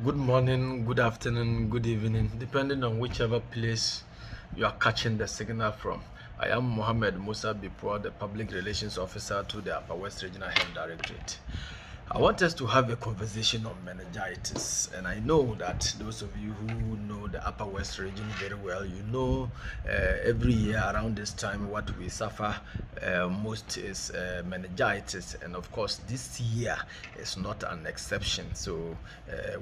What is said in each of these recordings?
Good morning, good afternoon, good evening, depending on whichever place you are catching the signal from. I am Mohammed Musa Bipor, the Public Relations Officer to the Upper West Regional Health Directorate. I want us to have a conversation on meningitis, and I know that those of you who know the Upper West region very well, you know every year around this time what we suffer most is meningitis, and of course this year is not an exception. So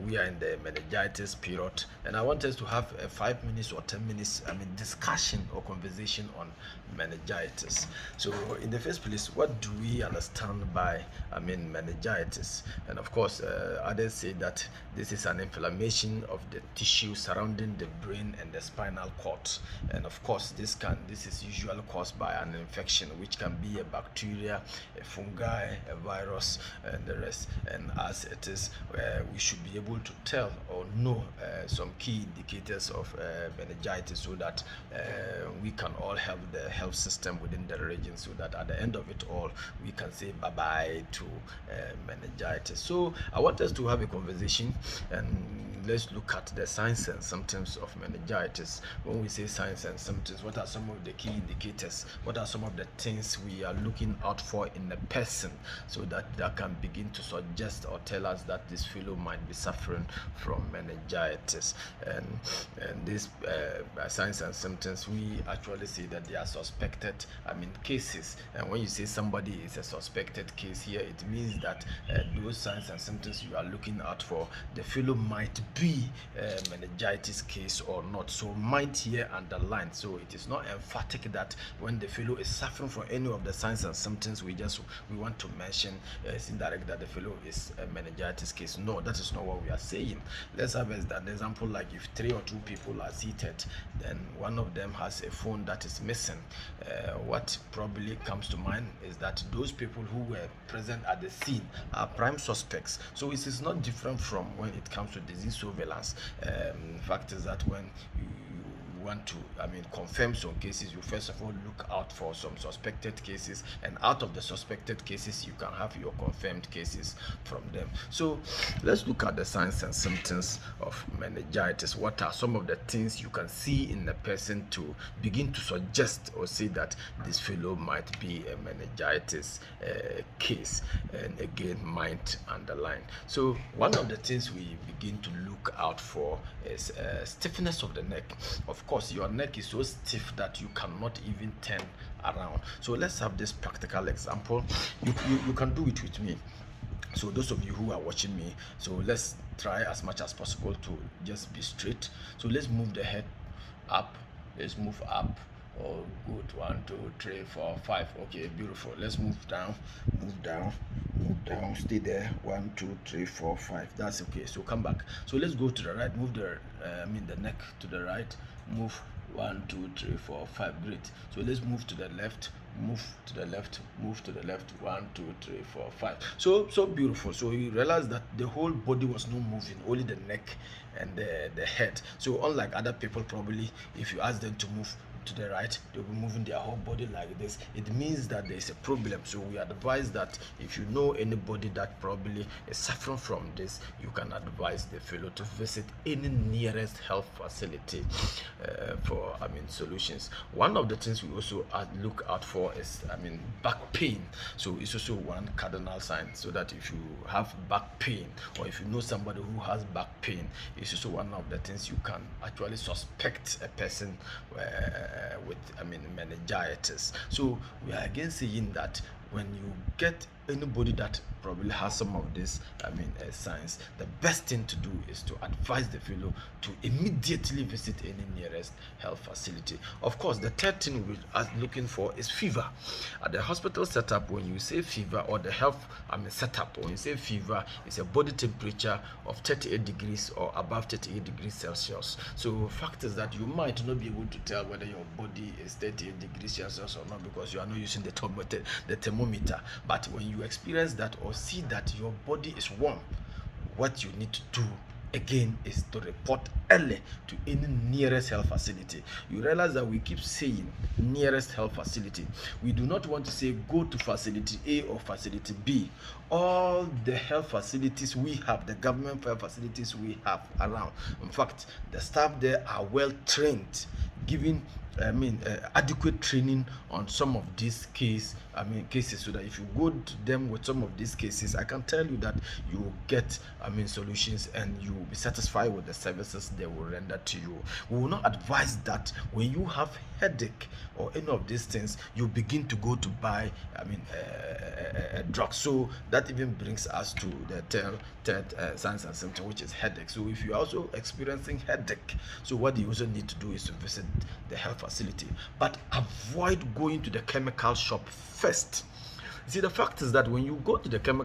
we are in the meningitis period, and I want us to have a 5 minutes or 10 minutes discussion or conversation on meningitis. So in the first place, what do we understand by meningitis? And of course, others say that this is an inflammation of the tissue surrounding the brain and the spinal cord. And of course, this is usually caused by an infection, which can be a bacteria, a fungi, a virus, and the rest. And as it is, we should be able to tell or know some key indicators of meningitis, so that we can all help the health system within the region, so that at the end of it all, we can say bye-bye to meningitis. So I want us to have a conversation, and let's look at the signs and symptoms of meningitis. When we say signs and symptoms, what are some of the key indicators? What are some of the things we are looking out for in a person, so that can begin to suggest or tell us that this fellow might be suffering from meningitis? And these signs and symptoms, we actually say that they are suspected cases. And when you say somebody is a suspected case here, it means that those signs and symptoms you are looking out for, the fellow might be a meningitis case or not. So might here underlined. So it is not emphatic that when the fellow is suffering from any of the signs and symptoms, we want to mention it's indirect that the fellow is a meningitis case. No, that is not what we are saying. Let's have an example, like if 3 or 2 people are seated, then one of them has a phone that is missing. What probably comes to mind is that those people who were present at the scene are prime suspects. So it is not different from when it comes to disease surveillance. Fact is that when you want to confirm some cases, you first of all look out for some suspected cases, and out of the suspected cases you can have your confirmed cases from them. So let's look at the signs and symptoms of meningitis. What are some of the things you can see in a person to begin to suggest or say that this fellow might be a meningitis case? And again, might underline. So one of the things we begin to look out for is stiffness of the neck. Of course, your neck is so stiff that you cannot even turn around. So let's have this practical example. You can do it with me. So those of you who are watching me, so let's try as much as possible to just be straight. So let's move the head up. Let's move up. Oh, good. 1, 2, 3, 4, 5. Okay, beautiful. Let's move down, move down, move down. Stay there. 1, 2, 3, 4, 5. That's okay. So come back. So let's go to the right. Move the neck to the right. Move 1, 2, 3, 4, 5. Great. So let's move to the left. Move to the left. Move to the left. 1, 2, 3, 4, 5. So beautiful. So you realize that the whole body was not moving, only the neck and the head. So unlike other people, probably if you ask them to move to the right, they'll be moving their whole body like this. It means that there is a problem. So we advise that if you know anybody that probably is suffering from this, you can advise the fellow to visit any nearest health facility for solutions. One of the things we also look out for is back pain. So it's also one cardinal sign, so that if you have back pain, or if you know somebody who has back pain, it's also one of the things you can actually suspect a person with meningitis. So we are again saying that when you get anybody that probably has some of these signs, the best thing to do is to advise the fellow to immediately visit any nearest health facility. Of course, the third thing we are looking for is fever. At the hospital setup, when you say fever, or the health setup, when you say fever, it's a body temperature of 38 degrees or above 38 degrees Celsius. So fact is that you might not be able to tell whether your body is 38 degrees Celsius or not, because you are not using the thermometer. But when you experience that or see that your body is warm, what you need to do again is to report early to any nearest health facility. You realize that we keep saying nearest health facility. We do not want to say go to facility A or facility B. All the health facilities we have, the government health facilities we have around, in fact, the staff there are well trained, giving adequate training on some of these cases, so that if you go to them with some of these cases, I can tell you that you will get solutions, and you will be satisfied with the services they will render to you. We will not advise that when you have headache or any of these things, you begin to go to buy a drug. So that even brings us to the third signs and symptoms, which is headache. So if you're also experiencing headache, so what you also need to do is to visit the health facility, but avoid going to the chemical shop first. See, the fact is that when you go to the chemical